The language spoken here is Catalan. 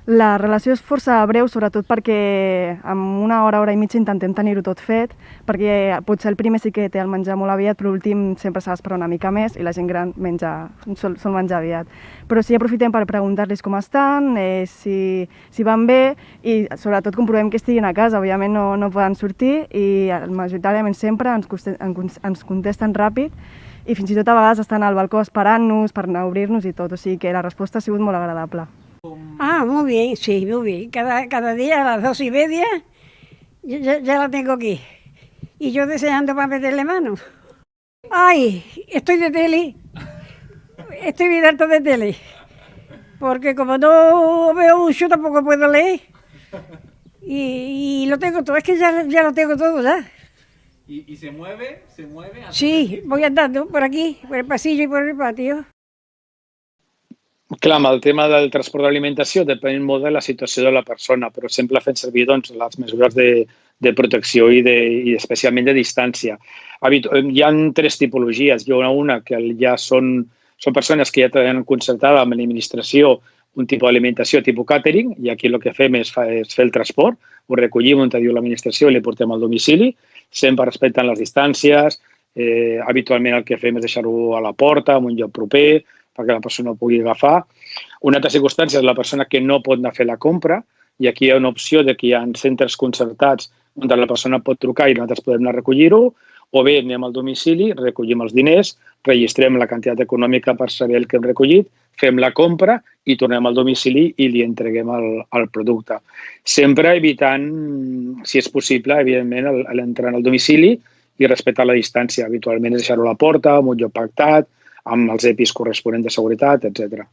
La relació és força breu, sobretot perquè en una hora, hora i mitja intentem tenir-ho tot fet, perquè potser el primer sí que té el menjar molt aviat, però l'últim sempre s'ha d'esperar una mica més i la gent gran sol menjar aviat. Però sí aprofitem per preguntar-los com estan, si van bé i sobretot comprovem que estiguin a casa. Òbviament no poden sortir i majoritàriament sempre ens contesten ràpid i fins i tot a vegades estan al balcó esperant-nos per anar a obrir-nos i tot, o sigui que la resposta ha sigut molt agradable. Ah, muy bien, sí, muy bien. Cada día a las 2:30 ya la tengo aquí. Y yo deseando para meterle mano. Ay, estoy de tele. Estoy bien harta de tele. Porque como no veo mucho, tampoco puedo leer. Y lo tengo todo, es que ya lo tengo todo ya. ¿Y se mueve? ¿Se mueve? Sí, voy andando por aquí, por el pasillo y por el patio. Clar, amb el tema del transport d'alimentació depèn molt de la situació de la persona, però sempre fem servir les mesures de protecció i especialment de distància. Hi ha tres tipologies. Hi ha una que ja són persones que ja tenen concertada amb l'administració un tipus d'alimentació tipus catering, i aquí el que fem és fer el transport, ho recollim on diu l'administració i li portem al domicili, sempre respectant les distàncies. Habitualment el que fem és deixar-ho a la porta, en un lloc proper, perquè la persona ho pugui agafar. Una altra circumstància és la persona que no pot anar a fer la compra, i aquí hi ha una opció de que hi ha centres concertats on la persona pot trucar i nosaltres podem anar a recollir-ho, o bé anem al domicili, recollim els diners, registrem la quantitat econòmica per saber el que hem recollit, fem la compra i tornem al domicili i li entreguem el producte. Sempre evitant, si és possible, evidentment, l'entrar al domicili i respectar la distància. Habitualment és deixar-ho a la porta, amb un lloc pactat, amb els EPIs corresponents de seguretat, etc.